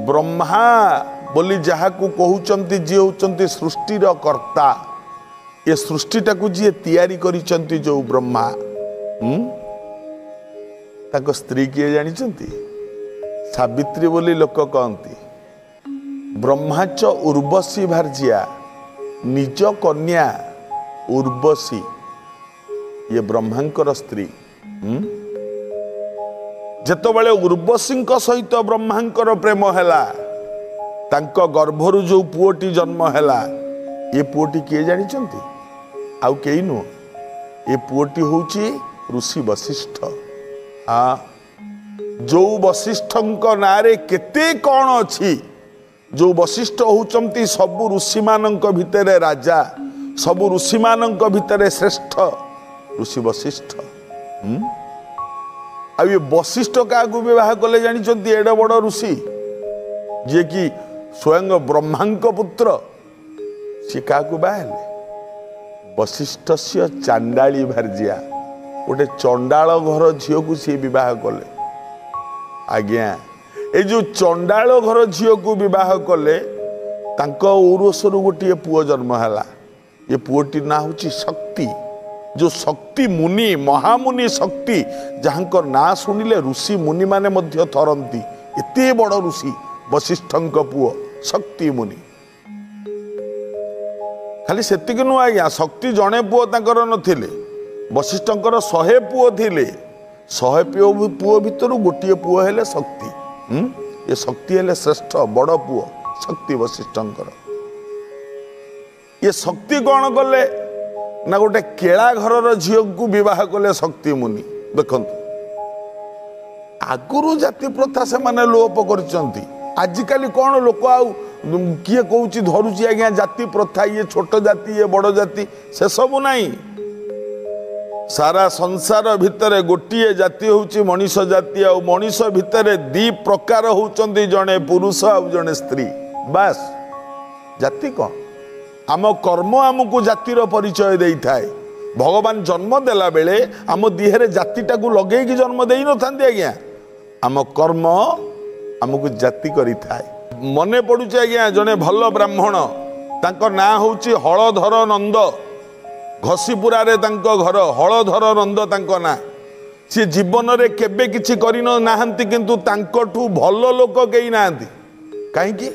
ब्रह्मा बोली जहाकू कहउचंती जी होचंती सृष्टिर कर्ता ये सृष्टिटा को जी तैयारी करिचंती जो ब्रह्मा ताको स्त्री किए जानिचंती सावित्री बोली लोक कहती ब्रह्माच उर्वशी भार्जिया निज कन्या उर्वशी ये ब्रह्मांकर स्त्री जेतबेले उर्वशी सहित ब्रह्मांकर प्रेम हैला तांको गर्भरु जो पुओटी जन्म हैला ये पुओटी किए जानिचंती आउ केई नु ये पुओटी होची ऋषि वशिष्ठ जो वशिष्ठंक नारे केते कौन अछि जो वशिष्ठ होचंती सबु ऋषि मानंक भितरे राजा सबु ऋषि मानंक भितरे श्रेष्ठ ऋषि वशिष्ठ आ ये वशिष्ठ क्या विवाह कले जानिचंती एडे बड़ ऋषि जे कि स्वयं ब्रह्मांक पुत्र सी क्या बाहले वशिष्ठ से चांडाली भार्जिया गोटे चंडाल घर झील को सी विवाह कले आज्ञा ये जो चंडाल घर झील को विवाह कले औरसर गोटे पुओ जन्म है ये पुओटी ना हूँ शक्ति जो शक्ति मुनि महामुनि शक्ति जहां ना शुणिले ऋषि मुनि माने मध्य थरंती एते बड़ ऋषि वशिष्ठंक पुओ शक्ति मुनि खाली सेतिक नु आज्ञा शक्ति जड़े पुओ तांकर नथिले वशिष्ठंकर 100 पुओ थिले 100 पुओ भितर गोटे पुओ हेले शक्ति ये शक्ति हेले श्रेष्ठ बड़ पुओ शक्ति वशिष्ठंकर ये शक्ति कौन कले ना गोटे केला घर झील को विवाह कले शक्ति मुनि देखंतु आगुरु जाति प्रथा से माने लोप करचंती आजिकाली कौन लोक आउ किए कहूँ धरुची आज्ञा जाति प्रथा ये छोट जाति ये बड़ जाति से सब नहीं सारा संसार भितर गोटे जाति होची मनीष जाति आ मनीष भितर 2 प्रकार होचंती जड़े पुरुष आ जड़े स्त्री बास जाति कौन आम कर्म आमको जातिर परिचय दे थाए भगवान जन्म देला बेले आम देहरे जातिटा को लगे जन्म दे न था आज्ञा आम कर्म आमको जाति करी थाए मने पड़ुचे आज्ञा जने भल ब्राह्मण तांको ना होची हलधर नंद घसीपुरा रे तांको घर हलधर नंद तांको ना सी जीवन रे केबे किछि करिन नाहंती किंतु तांकोठू भल लोक केई नाहंती काहे की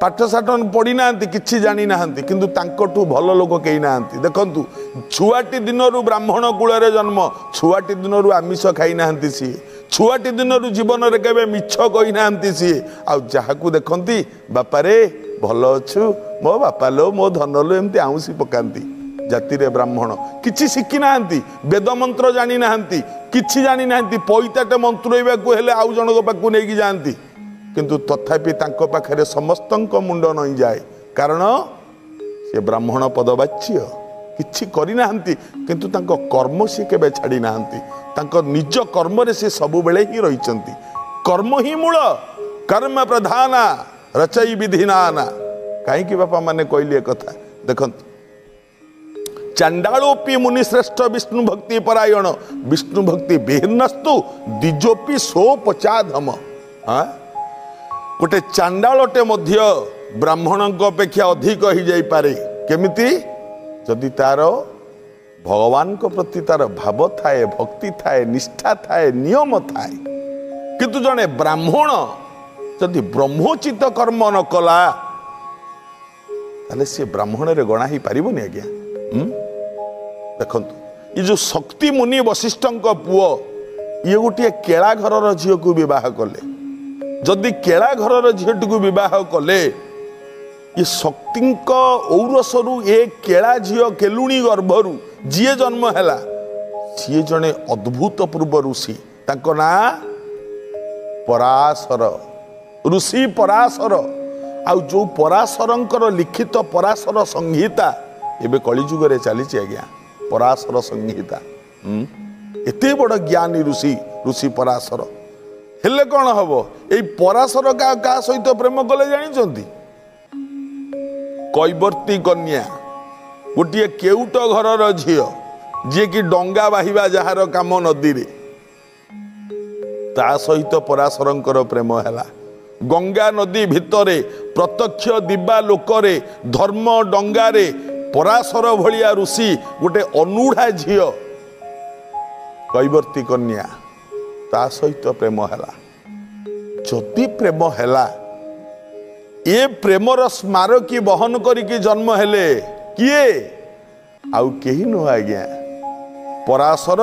पाठशाठ पढ़ी ना कि जानी ना किंतु तांकोठू भल लोक कई ना देखंतु छुआटी दिनरू ब्राह्मण कूल जन्म छुआटी दिनरू आमिष खाई ना सी छुआटी दिनरू जीवन रे केबे मिछ कही ना सी आ जहाकू देखंती बापा रे भल अच्छु मो बापा लो मो धन लो एमती आउसी पकांती जाति रे ब्राह्मण किछि शिखी ना वेद मंत्र जानी ना किछि जानी ना पैताटे मंत्रोइबा को हेले आउ जनक पाकू नेकी जांती किंतु तथापि तांको पाखरे समस्तंक मुंड नई जाए कारण से ब्राह्मण पदवाच्य किछि करि नाहंती किंतु तांको कर्म से केबे छाड़ी नाहंती तांको निज कर्म रे से सब बेले ही रहिचंती कर्म ही मूल कर्म प्रधान रचई विधिनाना काहे कि बापा माने कहले कथा देखंतु चांडालोपी मुनि श्रेष्ठ विष्णु भक्ति परायण विष्णु भक्ति विहीनस्तु द्विजोपी सोपचाधम हां गोटे चांडालटे मध्य ब्राह्मण अपेक्षा अधिक हो जाई पारे केमिति जदि तार भगवान को प्रति तार भाव थाए भक्ति थाए निष्ठा थाए नियम थाए किंतु जने ब्राह्मण जदि ब्रह्मोचित कर्म न कला ताले से ब्राह्मण रे गणा ही पारिबनी आज्ञा देखंतु ये जो शक्ति मुनि वशिष्ठंक पुओ ये गोटे केला घर झील को विवाह कले जदि केला घर झीटी को विवाह कले ये शक्ति औरसरु ए केला झील केलुणी गर्भरु जी जन्म है सी जड़े अद्भुत पूर्व ऋषि ताको ना पराशर ऋषि पराशर आउ जो पराशरंकर लिखित पराशर संहिता एबे कलिजुग रे चली आज्ञा पराशर संहिता एते बड़ ज्ञानी ऋषि ऋषि पराशर हेले कौन हम ये पराशर क्या सहित प्रेम कले जानी कैवर्ती कन्या गोटे केउट घर झील जी कि डंगा बाहिबा जार काम नदी रे ता सहित पराशरंकर प्रेम है गंगा नदी भितरे प्रत्यक्ष दिबा लोकरे धर्म डंगारे पराशर भलिया ऋषि गोटे अनूढ़ा झील कैवर्ती कन्या ता सहित प्रेम हैला। जदि प्रेम हैला ये प्रेमर स्मारकी बहन करिकी जन्म हेले किए आउ केही नुह आज्ञा पराशर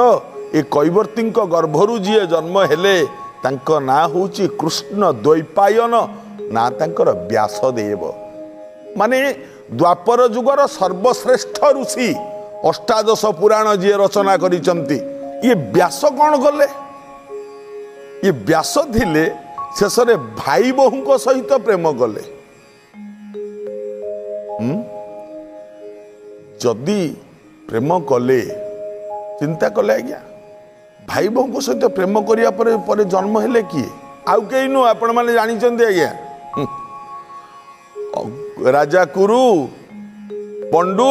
ए कैवर्ती गर्भरु जी जन्म हेले तांको ना होची कृष्ण द्वैपायन ना तांकर व्यासदेव माने द्वापर जुगर सर्वश्रेष्ठ ऋषि अष्टादश पुराण जी रचना करिसंती। ये व्यास कौन गले ये व्यास थिले शेष भाई बहु सहित प्रेम कले। जदि प्रेम कले चिंता कले आज्ञा भाई बहु सहित प्रेम करिया पर जन्म हेले किए आउ कई नु आपण माने जानी चंदी आज्ञा राजा कुरु पंडु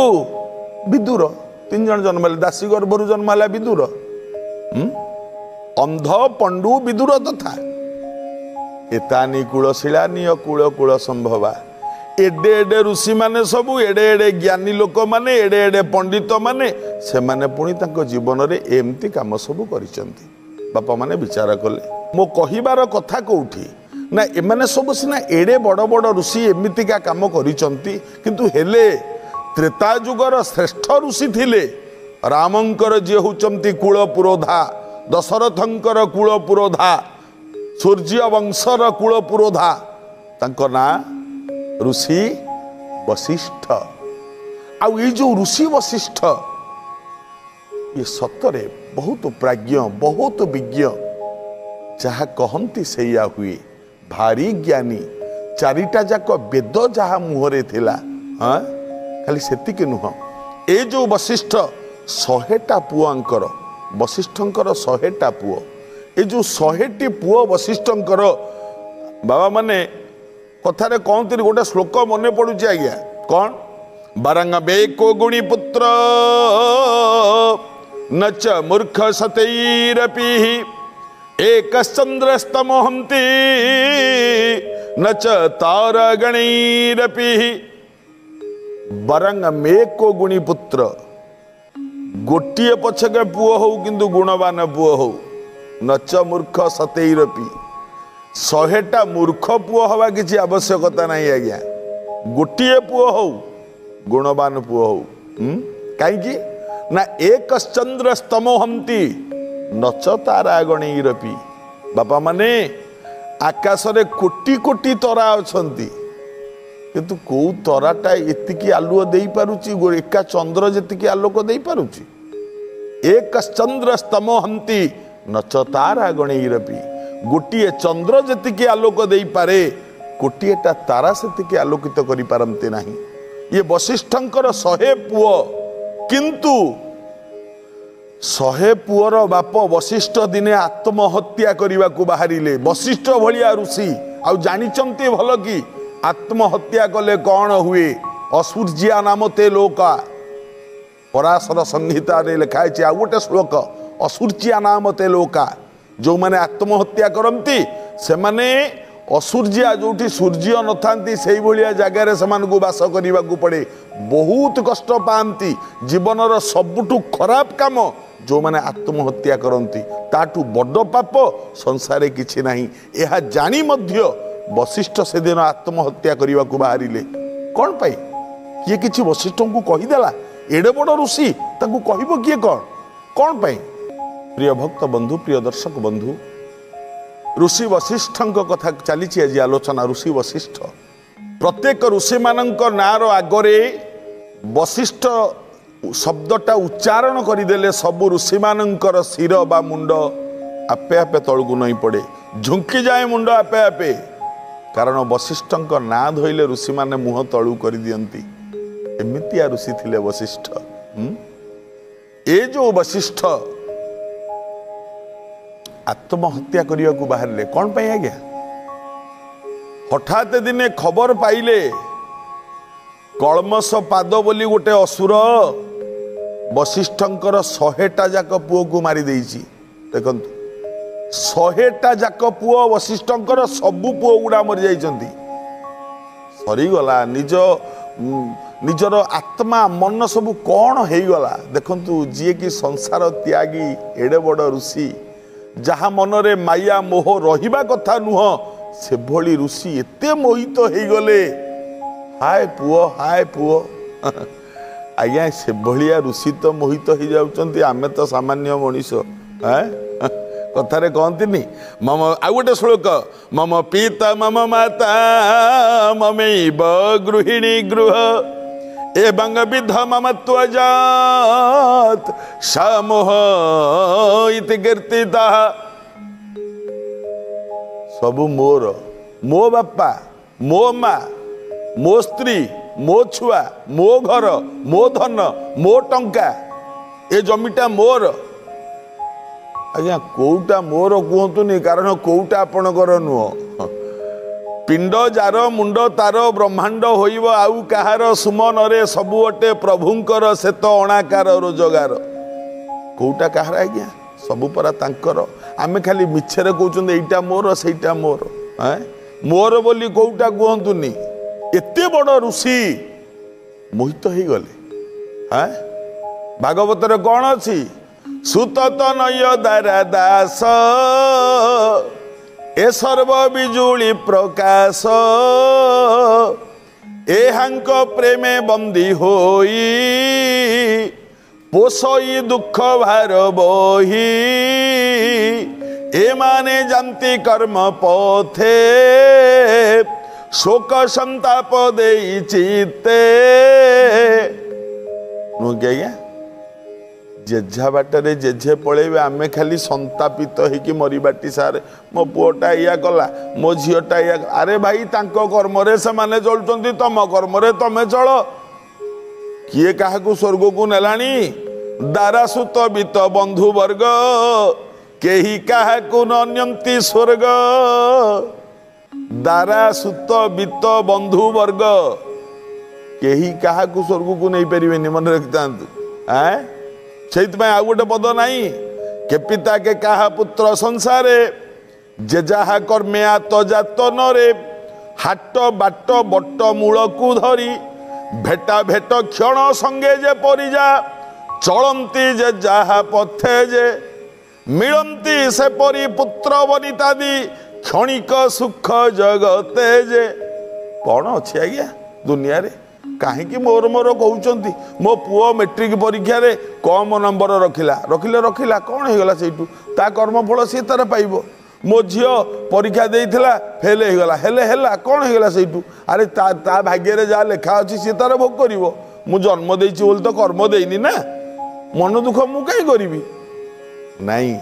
विदुर तीन जन जन्म हेले दासी गर्भरु जन्म होला विदुर अंध पंडु विदुर तथा एतानी कूलशिला निय कूल कूल संभवा एडे एडे ऋषि माने सबू एडे एडे ज्ञानी लोक माने एडे एडे पंडित माने से माने पुणी तांको जीवन रे एमती काम सबू करिसंती। बापा माने विचार कले मो कहिबार कथा कोठी ना एमाने सब सिना एडे बड़ बड़ ऋषि एमितिका काम करिसंती किंतु हेले त्रेता जुगर श्रेष्ठ ऋषि थिले रामंकर जे होचंती कुल पुरोधा दशरथंकर कुल पुरोधा सूर्य वंशर कुल पुरोधा तांको ना ऋषि वशिष्ठ आउ ये जो ऋषि वशिष्ठ ये सतरे बहुत प्राज्ञ बहुत विज्ञ जहा कहती सैया हुए भारी ज्ञानी चारिटा जाक वेद जहा मुहरे थिला हाँ खाली सेतिके नुह ए जो वशिष्ठ 100टा पुआंकर वशिष्ठंकर 100टा पुओ ए जो 100टी पुओ वशिष्ठंकर बाबा माने कथारे कहते गोटे श्लोक मन पड़ुची आज्ञा कौन बारंग बेको गुणी पुत्र न च मूर्ख सतैरपि एकश्चंद्रस्तमोहन्ति न च तारगणैरपि बारंग मेको गुणी पुत्र गोटिए पछके पुओ हो किंतु गुणवान पुओ हो न च मूर्ख सतैरपि 100टा मूर्ख पुओ हवा किसी आवश्यकता नहीं आज्ञा गोटिए पुओ हो गुणवान पुओ हो कहीं ना एक चंद्र स्तमोहंती नच तारा गणैरपि बापा माने आकाश रे कोटी कोटी तरा अछंती किंतु को तराटा एतिकी आलुओ देई पारुची एका चंद्र जेतिकी आलोक देई पारुची एक चंद्र स्तमोहंती नच तारा गणैरपि गोटे चंद्र जेतिकी आलोक दे पारे गोटेटा तारा से आलोकित करि पारंते नहीं। ये वशिष्ठंकर 100 पुओ किंतु 100 पुओर बाप वशिष्ठ दिने आत्महत्या करने को बाहरिले वशिष्ठ भलिया ऋषि आउ जानिचंती भल कि आत्महत्या कले कौन हुए असुर्जिया नाम ते लोका पराशर संहिता रे लिखाई आ गोटे श्लोक असुर्जिया नाम ते लोका जो माने आत्महत्या करती से माने असुर्जिया जोठी सूर्य नथांती से भलिया जगार से बास करने को पड़े बहुत कष्ट पाती जीवनर सबुठु खराब काम जो माने आत्महत्या करती ताठू बड़ पाप संसारे किछि नहीं यह जानी मध्य वशिष्ठ से दिन आत्महत्या करने को बाहरिले कौन पाई किए किछि वशिष्ठ को कहीदेला एडे बड़ ऋषि ताकू कहबो किए कौन पाई। प्रिय भक्त बंधु प्रिय दर्शक बंधु ऋषि वशिष्ठ कथा चली आज आलोचना ऋषि वशिष्ठ प्रत्येक ऋषि मानक नार आगरे वशिष्ठ शब्दटा उच्चारण करदेले सबु ऋषि मानकर शिर बा मुंड आपे आपे तलकू नहीं पड़े झुंकी जाए मुंड आपे आपे कारण वशिष्ठ ना धोइले ऋषि माने मुह तलू कर दियंती एमितिया ऋषि थिले वशिष्ठ। ए जो वशिष्ठ आत्महत्या करने को बाहर कौन पाई आज्ञा हठात दिने खबर पाइले कलमस पाद बोली गोटे असुर वशिष्ठंकर 100टा जाक पुओ को मारी देइछि देखंतु 100टा जाक पुओ वशिष्ठंकर सबु पुओ गुड़ा मरी जाइछंती सरीगला निजर आत्मा मन सब कौन हो गला देखंतु जी कि संसार त्यागी एडे बड़ ऋषि जहा मनरे माया मोह रहिबा कथा नुह से भली ऋषि एते मोहित हो गले हाय पुओ आज्ञा से भलिया ऋषि तो मोहित हो जाउचंती आमे तो सामान्य मनीष कथारे कहती मम आ गोटे श्लोक मम पिता मम माता ममैव गृहिणी गृह एवं विध मम त्वजात सामोह इति कीर्तिता सबु मोर मो बापा मो माँ मो स्त्री मो छुआ मो घर मो धन मो टंका ए जमीटा मोर आज्ञा कोउटा मोर कहतुनि कारण कोउटा आपणकर नुह पिंड जार मुंड तार ब्रह्मांड होइब आउ कहार सुमन रे सबु अटे प्रभुंकर से तो अणाकार रोजगार कोउटा कहार आज्ञा सबु परा तांकर आमे खाली मिछरे कहउचंद एइटा मोर सेइटा मोर मोर बोली कोउटा कहतुनि एते बड़ ऋषि मोहित हो गले भागवत रे कौन अछि सुत तनय दारा दास ए सर्व बिजुली प्रकाश एहांक प्रेमे बंदी होई पोसई दुख भार बही ए माने जानती कर्म पथे शोक संताप देई चित्ते नु क्या जेझा बाटरे जेझे पलैबे आमे खाली संतापित होइकी मरी बाटी सारे मो पुओटा या कला मो झीटा या अरे भाई तांको कर्म रे से माने चलुचंती तम कर्म रे तमे चल किए काहाकू स्वर्ग को नेलानी दारा सुत बित बंधु वर्ग केही काहाकू नन्यंती स्वर्ग दारा सुत बित बंधु वर्ग केही काहाकू स्वर्ग को नहीं परिबेनी मन रखितांतु से आउ गोटे पद नाई के पिता के कहा पुत्र संसारे जे जहा कर्मे आत जातन रे हाट बाट बट मूल को धरी भेटा भेट क्षण संगे जे परिजा चलती जे जहा पथे जे मिलती से परी पुत्र बनितादी क्षणिक सुख जगते जे कौन अच्छे आज्ञा दुनिया रे कहीं मोर मोर कहते मो पुओ मेट्रिक परीक्षा रे कम नंबर रखिला कौन हो गला सेठू ता कर्मफल सी तार पाइब मो झील परीक्षा देइथिला फेल हो गला हेले कौन हो गला सेठू अरे ता भाग्य रे जा लेखा अच्छी सी तार भोग करिवो मु जन्म देइछि बोल तो कर्म देइनी ना मन दुख मु कहीं करी नहीं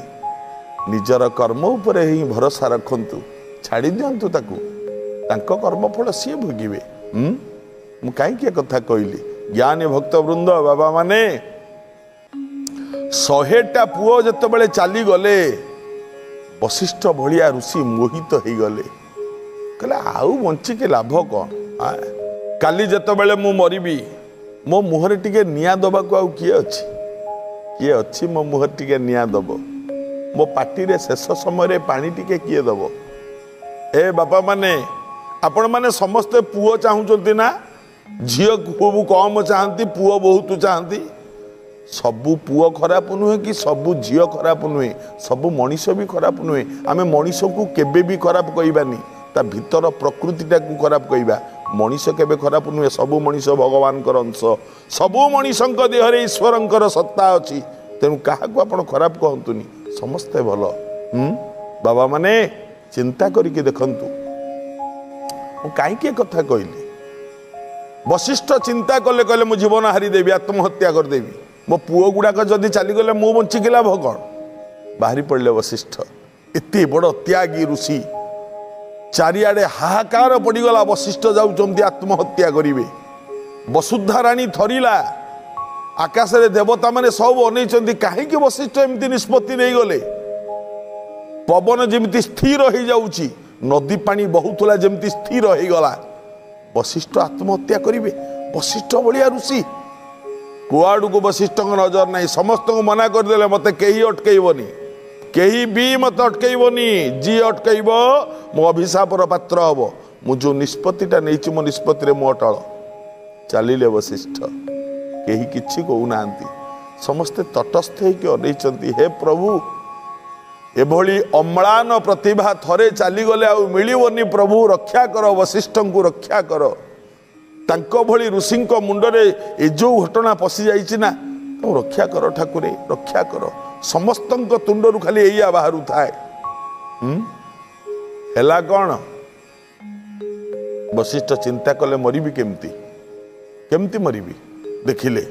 निजर कर्म उपरे ही भरोसा रखंतु छाड़ी दियंतु ताकू तांको कर्मफल सी भोगिबे मु कहीं कथा कहली ज्ञानी भक्त वृंद बाबा माने 100टा पुओ जत बड़े चली गले वशिष्ठ भलिया ऋषि मोहित हो गले कहले आउ बंची के लाभ कौन काली जत बड़े मु मरिबी मो मुहरे टिके निया दबा को आउ किए अच्छी मो मुहर टिके निया दब मो पाटी रे शेष समय पानी टिके किए दब ए बापा माने आपण माने समस्ते पुओ चाहूचंती ना झील खूब कम चाहती पुओ बहुत चाहती सबू पुओ खराब नुहे कि सबू झील खराब नुहे सबू मनीष भी खराब नुहे आमे मनीष को केबे भी खराब कहबानी ता भीतर प्रकृतिटा को खराब कहबा मनीष केबे खराब नुहे सबू मनीष भगवान अंश सबू मनीष देहरे ईश्वर सत्ता अच्छी तेणु क्या आपण खराब कहतुनी समस्ते भल बाबा माने चिंता करके देखंतु कहीं कथा कहली वशिष्ठ चिंता कले कहले मु जीवन हारीदेवी आत्महत्या करदेवी मो पुओ गुड़ाक जदि चलीगले मु बंचिकी लाभ कौन बाहरी पड़े वशिष्ठ एते बड़ त्यागी ऋषि चारिआडे हाहाकार पड़गला वशिष्ठ जाऊँ आत्महत्या करेंगे वसुधा राणी थरिला आकाश रे देवता माने सब अनेइचंती कहीं वशिष्ठ एमती निष्पत्ति नहीं गले पवन जमी स्थिर हो जाऊँगी नदी पानी बहुतला जमी स्थिर हो गला वशिष्ठ आत्महत्या करेंगे वशिष्ठ भाया ऋषि कुआड़ को वशिष्ठ नजर नहीं समस्त को मना करदे मत कहीं अटकईबनी कहीं भी मत अटकैबनी जी अटकैब मो अभिशापर पात्र हम मु जो निष्पत्तिटा नहीं मो निष्पत्ति मो अटल चलिले वशिष्ठ कहीं किछि कहूना समस्ते तटस्थ होती हे प्रभु एभली अम्लान प्रतिभा थरे चलीगले आ मिलवनी प्रभु रक्षा कर वशिष्ठ को रक्षा कर तांको भली ऋषि मुंडरे ए जो घटना पशि जाइछि ना तो रक्षा कर ठाकुरे रक्षा कर समस्त तुंडरू खाली एया बाहर थाए हैला कौन वशिष्ठ चिंता कले मरिबी केमती केमती मरिबी देखिले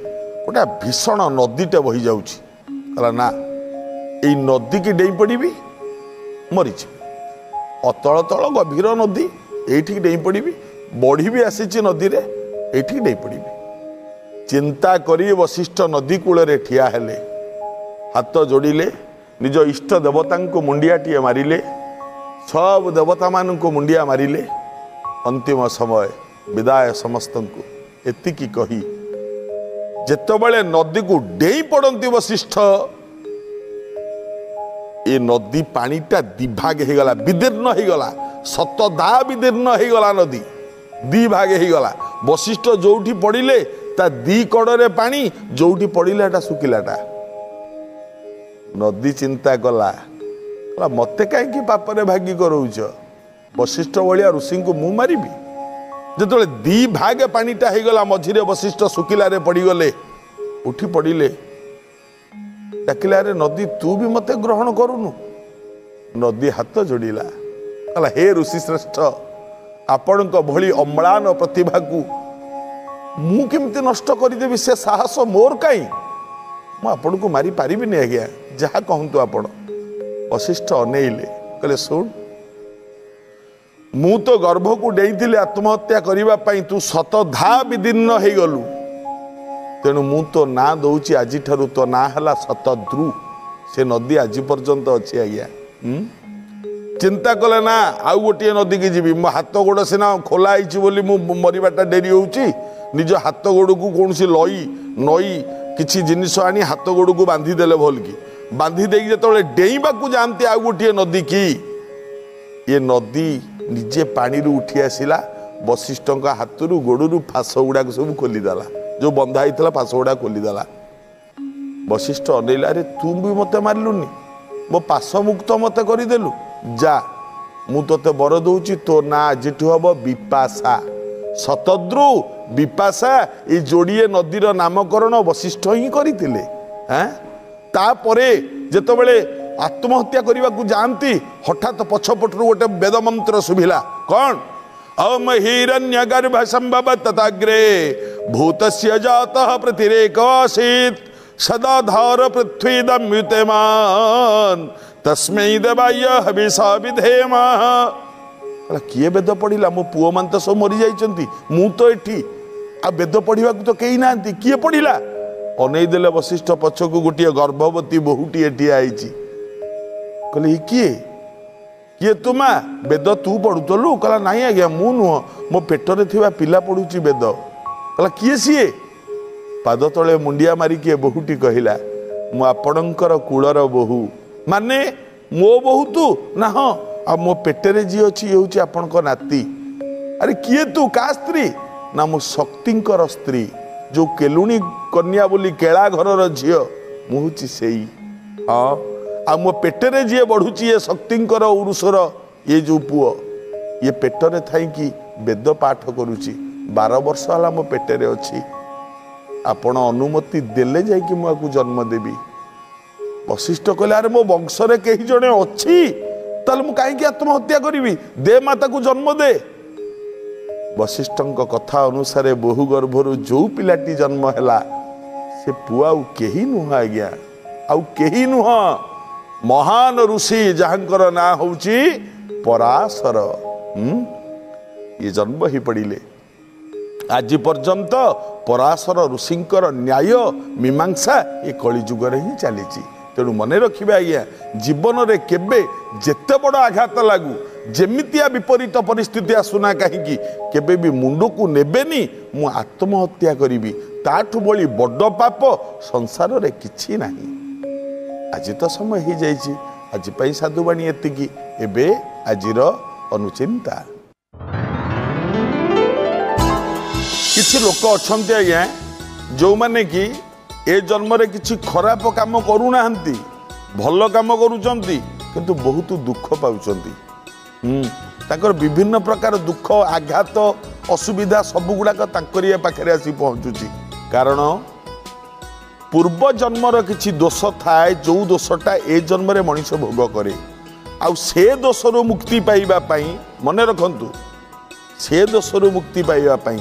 गोटा भीषण नदीटे बही जाउछि कहला ना এই নদী কি ডেই পড়িবি মরিছি অতল তল গভীর নদী এইটি ডেই পড়িবি বড়ি বি আসিছি নদীরে এইটি ডেই পড়িবি চিন্তা করি বশিষ্ঠ নদী কূଳରେ ঠিয়া হেলে হাত যোড়িলে নিজ ইষ্ট দেবতাଙ୍କୁ মুন্ডিয়াটিଏ মারিলে सब देवता मानଙ୍କୁ मुंडिया मारिले अंतिम समय विदाय समस्तଙ୍କୁ एतिकी कही जेतबेले नदी को डेई पड़ती वशिष्ठ ये नदी पानीटा दिभाग हो गला विदीर्ण हो गला शतदा विदीर्ण हो गला नदी दी भाग हो गला वशिष्ठ जोठी पड़िले ता दी कड़े पानी जोठी पड़िले एटा सुखिलाटा नदी चिंता कला मते कहीं पापरे भागी करौच वशिष्ठ भाया ऋषि को मु मारि जो दी भाग पानीटा हो गला मझिरे वशिष्ठ सुखिलारे पड़गले उठी पड़िले डाकिला रे नदी तू भी मते ग्रहण करूनु नदी हाथ जोड़िला कहला हे ऋषि श्रेष्ठ आपण भली अम्लान प्रतिभा को मु केमती नष्ट करदेवी से साहस मोर कहीं मुझे को मारी पारिबिनी आज्ञा जहाँ कहतु आपण वशिष्ठ अनेइले कहले सुन मु तो गर्भ को डेई आत्महत्या करने तू शतधा विदीर्ण हो गलु तेणु मु तो ना दौची आज ठारू तो ना हला शतद्रु से नदी आज पर्यंत अच्छी आज्ञा चिंता कले ना आउ गोटे नदी की जीवी मो हाथ गोड़ सीना खोला बोली मु मरवाटा डेरी होउची निज हाथ गोड़ को कौन सी लई नई किसी जिनिस आनी हाथ गोड़ को बांधी देले भल की बांधी दे जो डेईबा को जाती आउ गोटे नदी की ये नदी निजे पानी उठी आसला वशिष्ठ हाथ गोड़ फास गुड़ाक सब खोलीदेला जो बंधा होता फास गुड़ा खोलीदेला वशिष्ठ अनेला अरे तू भी मत मारिलुनि मो पास मुक्त मत करदेलु जा मु तोते बर दौची तो ना आज हम विपाशा शतद्रु विपाशा ये जोड़िए नदीर नामकरण वशिष्ठ ही करते तापरे जेतबेले आत्महत्या करने को जाती हठात पछपटू गोटे वेद मंत्र शुभिला कौन अम हिरण्यगर्भ संभव तथाग्रे भूतस्य जातः प्रतिरेकवासीत् सदाधार पृथ्वी दम्युतेमान तस्मै देवाय हविषा विधेम किए वेद पढ़िला मो पुओ मान तो सब मरी जाइछंती मु तो एठी आ वेद पढ़िबा तो कहीं नांती किए पढ़िला अनईदेले वशिष्ठ पछकू गोटे गर्भवती बहुटी एठी आईची कहले किए किए तुमा वेद तू पढ़ुतलु कहला नहीं आज्ञा मु नुह मो पेटरे थिबा पिला पढ़ुची वेद कहला किए सीए पाद तले मुंडिया मारी किए बहुटी कहला मु आपणकर कूलर बहु माने मो बहु तू ना हाँ आ मो पेटरे जी अच्छी ये हूँ आपणक नाती अरे किए तू का स्त्री ना मो शक्तिंकर स्त्री जो केलुणी कन्या बोली केला घर झील मुझे से हाँ आ मो पेटरे जी बढ़ुची ये शक्तिंकर उरुषर ये जो पुओ ये पेटरे थाई कि वेद पाठ करुची 12 वर्ष है मो पेटरे अच्छी आपण अनुमति देले जाइए मुझे जन्म देवी वशिष्ठ कहले अरे मो वंशरे कहीं जड़े अच्छी ताल मु कहीं आत्महत्या करी दे माता को जन्म दे वशिष्ठ कथा अनुसार बहु गर्भर जो पिलाटी जन्म है से पुआ आउ केही नुह आज्ञा आउ केही नुह महान ऋषि जहांकर ना होची पराशर ये जन्म ही पड़िले आज पर्यंत पराशर ऋषिंकर न्याय मीमांसा ये कलिजुगर ही चली तेणु मन रखिए आज्ञा जीवन रे केबे जेते बड़ आघात लागू जेमितिया विपरीत परिस्थिति आसुना कहीं केबे भी मुंड को नेबेनी मु आत्महत्या करी ताठू बड़ी बड़ पाप संसार रे किछि नाही आज तो समय ही जाइए आज साधुवाणी एतिकी एबे आजिर अनुचिंता। किछि लोक अछंती आज्ञा जो माने कि ए जन्म रे किछि खराब काम करूना भल काम करूचंती किंतु बहुत दुख पाउचंती। ताकर विभिन्न प्रकार दुख आघात असुविधा सब गुड़ाक तांकरिया पाखरे आसी पहुंचुची। कारण पूर्व जन्मर किछि दोष थाए जो दोषटा ए जन्म रे मनीष भोग करे आउ से दोषरु मुक्ति पाइबा पई मने रखंतु से दोषरु मुक्ति पाइबा पई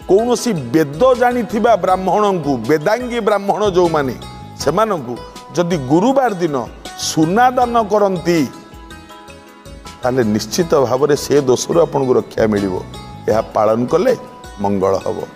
कौनसी वेद जानी ब्राह्मण को वेदांगी ब्राह्मण जो माने सेमानंकु जदि गुरुवार दिन सुना दान करती ताले निश्चित भाव से दोषरु आपन को रक्षा मिलिबो। यह पालन कले मंगल हबो।